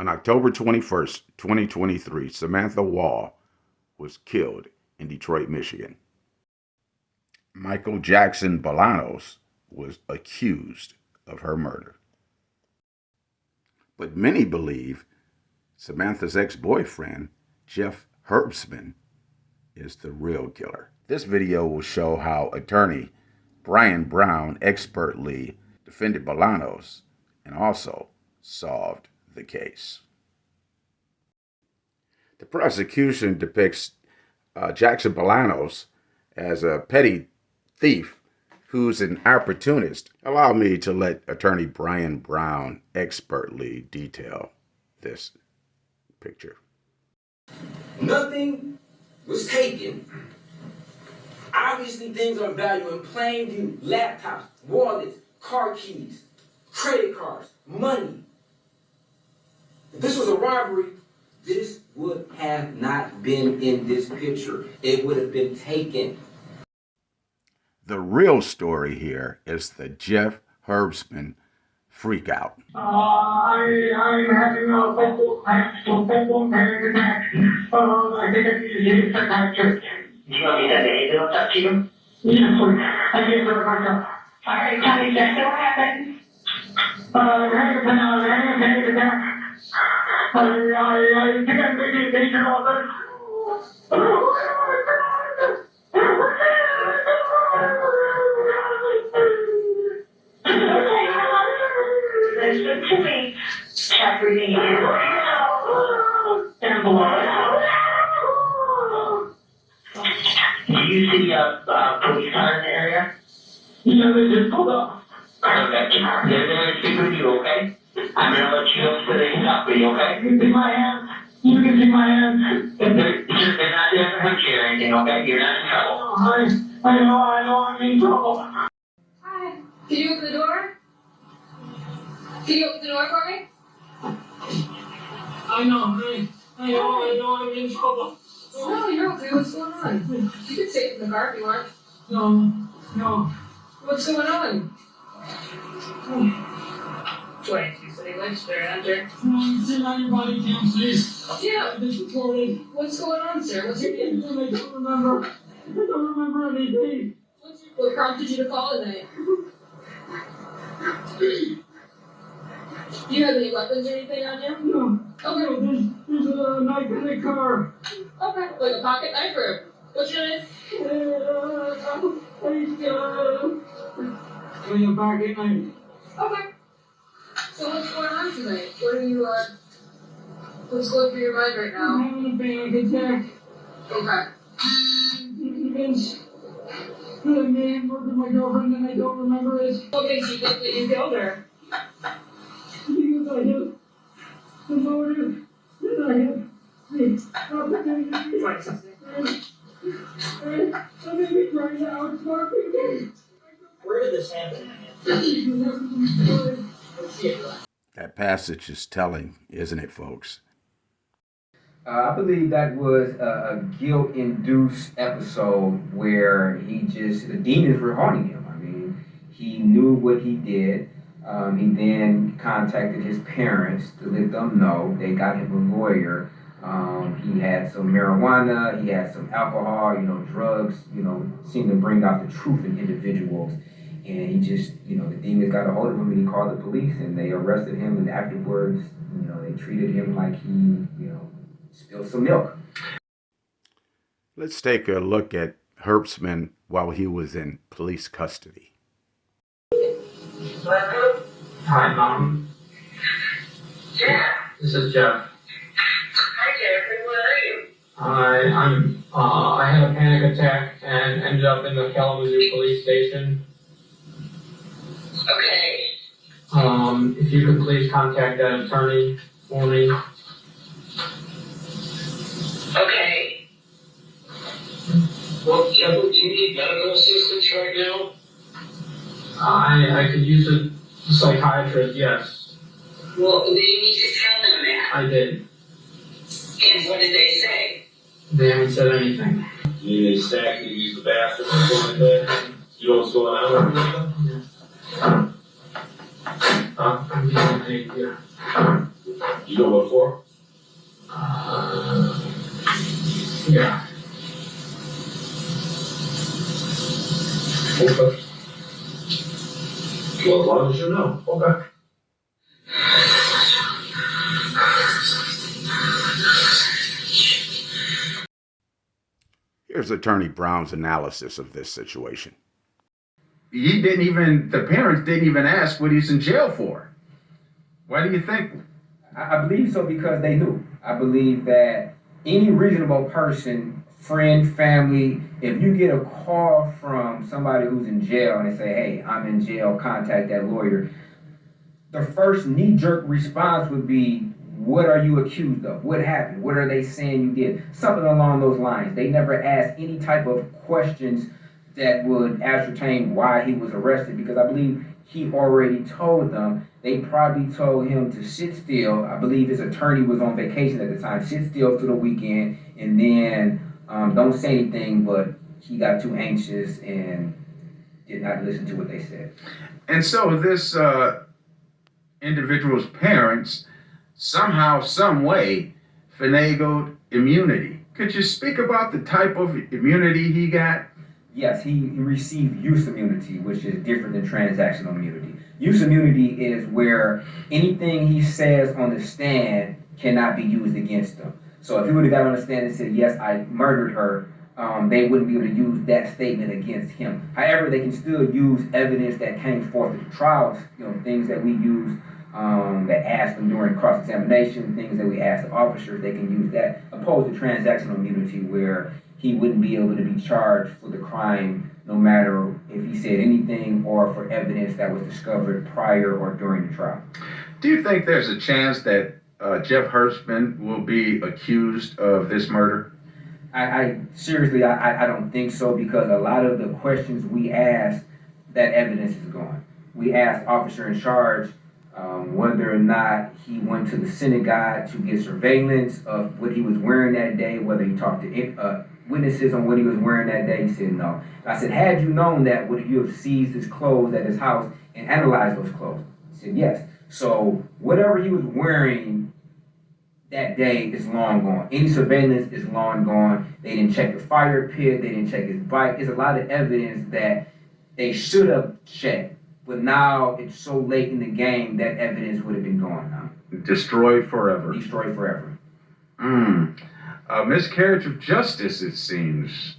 On October 21st, 2023, Samantha Wall was killed in Detroit, Michigan. Michael Jackson Bolanos was accused of her murder. But many believe Samantha's ex-boyfriend, Jeff Herbstman, is the real killer. This video will show how attorney Brian Brown expertly defended Bolanos and also solved the case. The prosecution depicts Jackson Bolanos as a petty thief who's an opportunist. Allow me to let attorney Brian Brown expertly detail this picture. Nothing was taken. Obviously, things are valuable in plain view. Laptops, wallets, car keys, credit cards, money. If this was a robbery, this would have not been in this picture. It would have been taken. The real story here is the Jeff Herbstman freak out. I'm having a mental panic attack. I think I need to see a psychiatrist. Do you want me to send anything up to you? Yes, please. I need to go to myself. Alright, tell me exactly what happened. I'm having a panic attack. I think I'm going to take it all this. Listen to me. Check breathing in. And blood. Do you see a police car in the area? Yeah, they just pulled up. Okay. They're going to speak with you, okay? I'm going to let you know so they can talk with you, okay? You can see my hands. You can see my hands. They're not there to hurt you or anything, okay? You're not in trouble. I know I'm in trouble. Hi. Can you open the door? Can you open the door for me? I know I'm in trouble. No, you're okay. What's going on? You can stay in the car if you want. No. What's going on? 22 City Leicester, enter. Sit on your body cam, please. Yeah. I've been recorded. What's going on, sir? What's your name? I don't remember anything. What prompted you to call tonight? Do you have any weapons or anything on you? No. Okay. There's a knife in the car. Okay. Like a pocket knife or what's your name? Like a pocket knife. Okay. So what's going on tonight? What are you, what's going through your mind right I'm now? having a panic attack. Okay. Convinced that I may have murdered my girlfriend and I don't remember it. What makes you think that you killed her? Because I have the motive that I have the opportunity. I may be trying to outsmart people. Where did this happen? That passage is telling, isn't it, folks? I believe that was a guilt-induced episode where the demons were haunting him. I mean, he knew what he did. He then contacted his parents to let them know. They got him a lawyer. He had some marijuana, he had some alcohol, drugs, seemed to bring out the truth in individuals. And he just, the demons got a hold of him and he called the police and they arrested him. And afterwards, they treated him like he, spilled some milk. Let's take a look at Herbstman while he was in police custody. Hi, Mom. Yeah. This is Jeff. Hi, Jeffrey. Where are you? I had a panic attack and ended up in the Kalamazoo police station. Okay. If you could please contact that attorney for me. Okay. Well, Jeff, do you need medical assistance right now? I could use a psychiatrist, yes. Well, then you need to tell them that. I did. And what did they say? They haven't said anything. You need a snack, you use the bathroom or something like that. You know what's going on? I'm getting an idea. You know what for? Yeah. Okay. Well, as long as you know. Okay. Here's Attorney Brown's analysis of this situation. The parents didn't even ask what he's in jail for. Why do you think? I believe so because they knew. I believe that any reasonable person, friend, family, if you get a call from somebody who's in jail and they say, hey, I'm in jail, contact that lawyer, the first knee-jerk response would be, what are you accused of? What happened? What are they saying you did? Something along those lines. They never asked any type of questions that would ascertain why he was arrested, because I believe he already told them. They probably told him to sit still. I believe his attorney was on vacation at the time. Sit still for the weekend, and then don't say anything, but he got too anxious and did not listen to what they said. And so this individual's parents somehow, some way, finagled immunity. Could you speak about the type of immunity he got? Yes, he received use immunity, which is different than transactional immunity. Use immunity is where anything he says on the stand cannot be used against him. So if he would have got on the stand and said, yes, I murdered her, they wouldn't be able to use that statement against him. However, they can still use evidence that came forth at the trials, things that we use that asked them during cross-examination, things that we asked the officers, they can use that, opposed to transactional immunity where he wouldn't be able to be charged for the crime no matter if he said anything or for evidence that was discovered prior or during the trial. Do you think there's a chance that Jeff Herbstman will be accused of this murder? I seriously, I don't think so, because a lot of the questions we asked, that evidence is gone. We asked officer in charge whether or not he went to the synagogue to get surveillance of what he was wearing that day, whether he talked to witnesses on what he was wearing that day. He said no. I said, had you known that, would you have seized his clothes at his house and analyzed those clothes? He said yes. So whatever he was wearing that day is long gone. Any surveillance is long gone. They didn't check the fire pit. They didn't check his bike. There's a lot of evidence that they should have checked, but now it's so late in the game that evidence would have been gone now. Destroyed forever. Destroyed forever. A miscarriage of justice, it seems.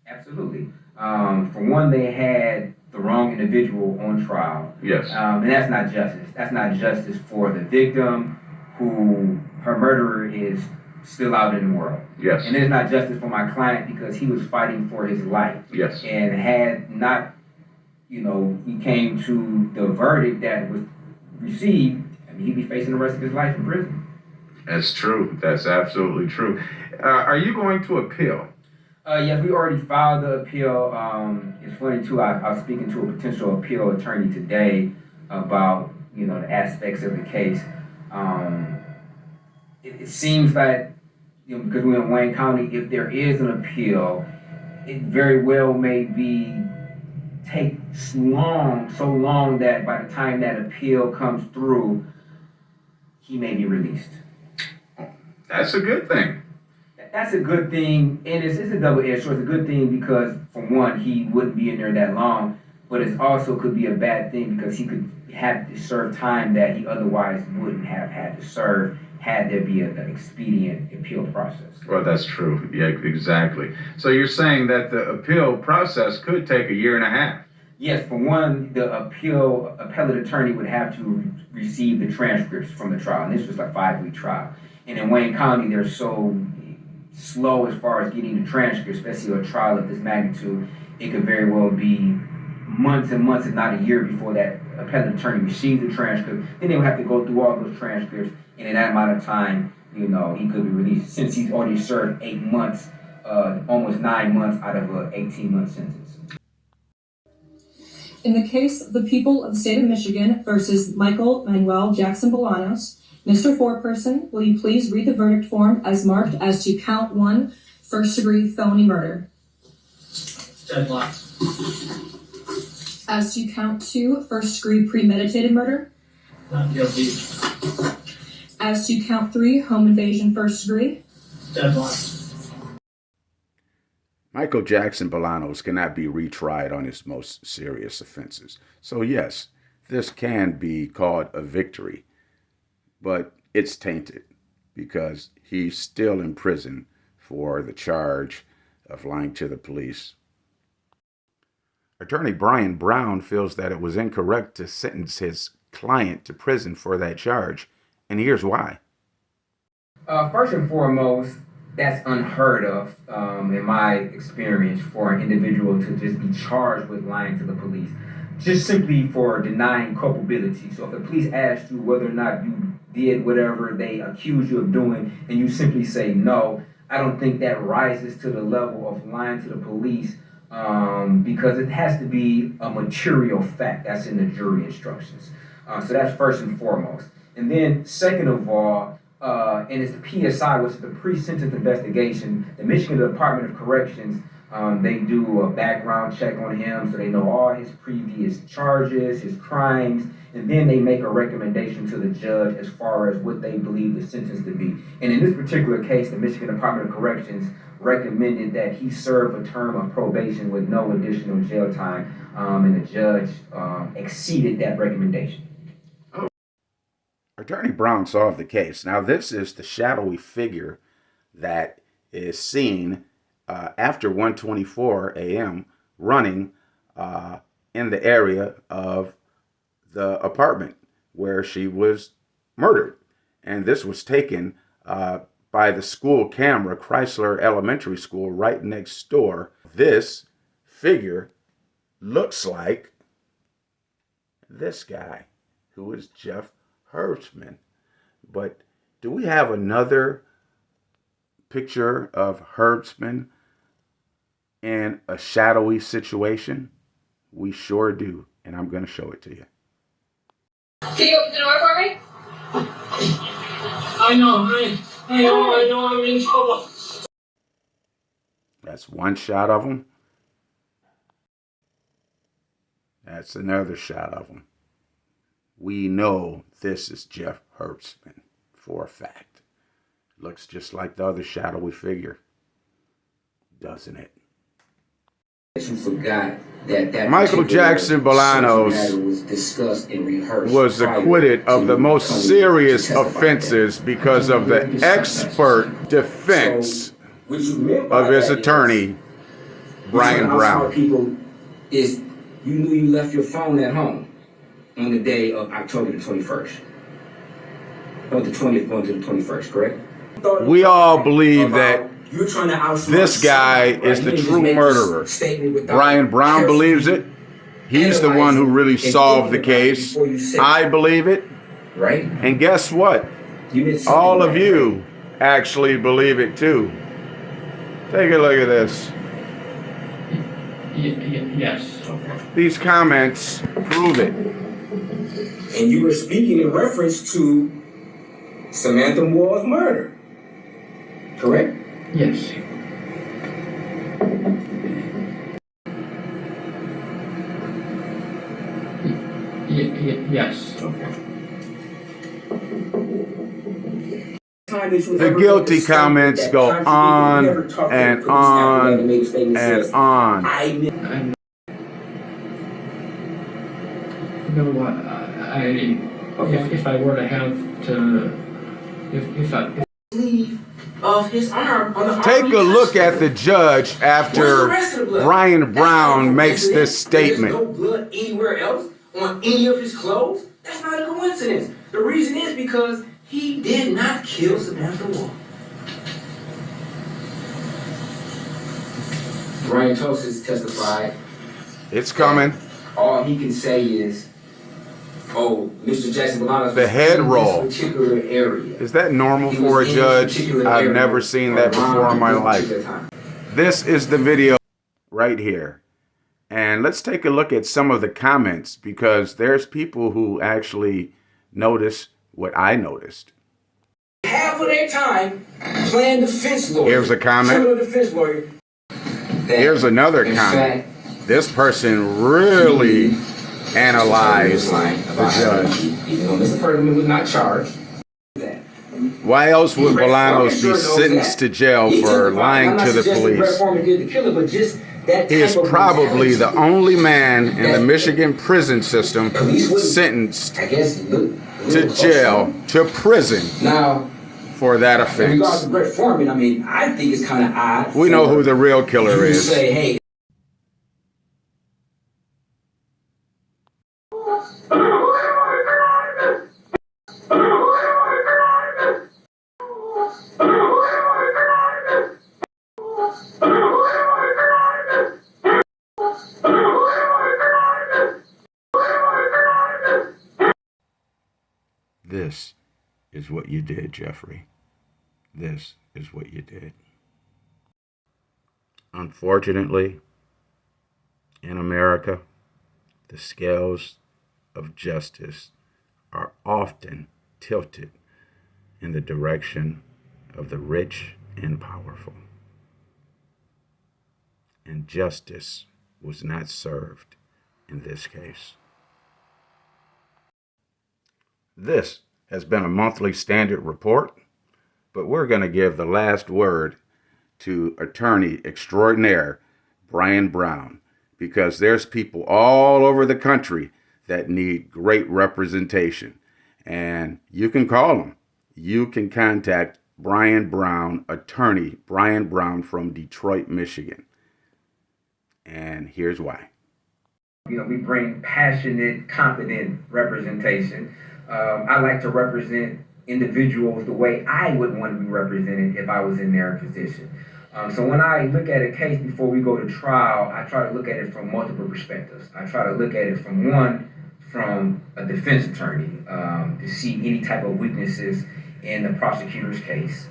Absolutely. For one, they had the wrong individual on trial. Yes. And that's not justice. That's not justice for the victim, who her murderer is still out in the world. Yes. And it's not justice for my client because he was fighting for his life. Yes. And had not, he came to the verdict that was received, he'd be facing the rest of his life in prison. That's true. That's absolutely true. Are you going to appeal? Yes, we already filed the appeal. It's funny too, I was speaking to a potential appeal attorney today about, the aspects of the case. It seems like, because we're in Wayne County, if there is an appeal, it very well may take so long that by the time that appeal comes through, he may be released. That's a good thing. That's a good thing, and it's a double-edged sword. It's a good thing because, for one, he wouldn't be in there that long, but it also could be a bad thing because he could have to serve time that he otherwise wouldn't have had to serve had there be an expedient appeal process. Well, that's true. Yeah, exactly. So you're saying that the appeal process could take a year and a half? Yes, for one, the appellate attorney would have to receive the transcripts from the trial, and this was a 5-week trial. And in Wayne County, they're so slow as far as getting the transcript, especially a trial of this magnitude. It could very well be months and months, if not a year, before that appellate attorney receives the transcript. Then they would have to go through all those transcripts, and in that amount of time, he could be released, since he's already served 8 months, almost 9 months out of an 18-month sentence. In the case of the people of the state of Michigan versus Michael Manuel Jackson Bolanos, Mr. Foreperson, will you please read the verdict form as marked as to count 1, first-degree felony murder? 10 blocks. As to count 2, first-degree premeditated murder? Not guilty. as to count 3, home invasion first degree. Deadline. Michael Jackson Bolanos cannot be retried on his most serious offenses. So yes, this can be called a victory, but it's tainted because he's still in prison for the charge of lying to the police. Attorney Brian Brown feels that it was incorrect to sentence his client to prison for that charge, and here's why. First and foremost, that's unheard of in my experience for an individual to just be charged with lying to the police, just simply for denying culpability. So if the police asked you whether or not you did whatever they accuse you of doing, and you simply say no, I don't think that rises to the level of lying to the police, because it has to be a material fact that's in the jury instructions. So that's first and foremost. And then second of all, and it's the PSI, which is the pre-sentence investigation. The Michigan Department of Corrections, they do a background check on him, so they know all his previous charges, his crimes, and then they make a recommendation to the judge as far as what they believe the sentence to be. And in this particular case, the Michigan Department of Corrections recommended that he serve a term of probation with no additional jail time, and the judge exceeded that recommendation. Attorney Brown solved the case. Now, this is the shadowy figure that is seen after 1:24 a.m. running in the area of the apartment where she was murdered. And this was taken by the school camera, Chrysler Elementary School, right next door. This figure looks like this guy, who is Jeff Herbstman. But do we have another picture of Herbstman in a shadowy situation? We sure do, and I'm going to show it to you. Can you open the door for me? I know I'm in trouble. That's one shot of him. That's another shot of him. We know this is Jeff Herbstman for a fact. Looks just like the other shadowy figure, doesn't it? You forgot that Michael Jackson Bolanos was discussed and rehearsed. Was acquitted of the most serious offenses because of the expert defense of his attorney, Brian Brown. People is you knew you left your phone at home on the day of October the 21st. Or the 20th going to the 21st, correct? We all believe that you're trying to outsmart this guy is the true murderer. Brian Brown believes it. He's the one who really solved the case. I believe it. Right? And guess what? All of you actually believe it too. Take a look at this. Yes. These comments prove it. And you were speaking in reference to Samantha Moore's murder, correct? Yes. Yes. The guilty comments go on and on and on. You know what? If I were to have to, Of his arm on the Take a look at the judge after Brian Brown makes this statement. There's no blood anywhere else on any of his clothes. That's not a coincidence. The reason is because he did not kill Samantha Moore. Brian Tosis testified. It's coming. All he can say is, "Oh, Mr. Jackson Bolanos The head in roll. this particular area." Is that normal He for a was in this judge? particular I've area never seen that before in my around life. this particular time. This is the video right here. And let's take a look at some of the comments, because there's people who actually notice what I noticed. Half of their time playing defense lawyer. Here's a comment. Criminal defense lawyer. Here's another In comment. fact, This person really analyzed lying the about judge. even though Mr. Perlman was not charged. That Why else would Brett Bolanos Foreman be sure knows sentenced that. to jail He for took the lying I'm not to the suggesting Brett police? Foreman did the killing, but just that He is type of probably the mentality. only man in the Michigan prison system Police wouldn't- sentenced I guess to jail, to prison Now, for that in regards to offense. Brett Foreman, I mean, I think it's kind of odd. We know for who the real killer you to is. say, hey, This is what you did, Jeffrey. This is what you did. Unfortunately, in America, the scales of justice are often tilted in the direction of the rich and powerful. And justice was not served in this case. This has been a monthly standard report, but we're going to give the last word to attorney extraordinaire Brian Brown, because there's people all over the country that need great representation. And you can call him. You can contact Brian Brown, attorney Brian Brown from Detroit, Michigan. And here's why. You know, we bring passionate, competent representation. I like to represent individuals the way I would want to be represented if I was in their position. So when I look at a case before we go to trial, I try to look at it from multiple perspectives. I try to look at it from a defense attorney to see any type of weaknesses in the prosecutor's case,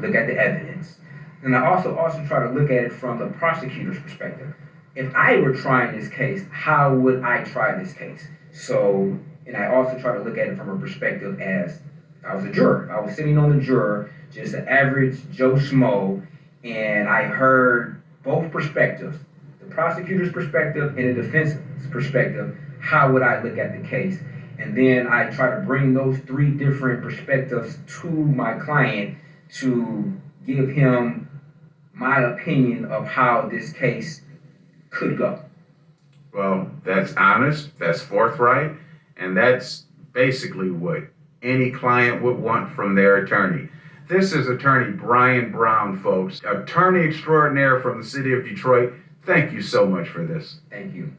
look at the evidence. And I also try to look at it from the prosecutor's perspective. If I were trying this case, how would I try this case? So, and I also try to look at it from a perspective as if I was a juror. If I was sitting on the juror, just an average Joe Schmo, and I heard both perspectives, the prosecutor's perspective and the defense's perspective, how would I look at the case? And then I try to bring those three different perspectives to my client to give him my opinion of how this case could go. Well, that's honest, that's forthright, and that's basically what any client would want from their attorney. This is attorney Brian Brown, folks, attorney extraordinaire from the city of Detroit. Thank you so much for this. Thank you.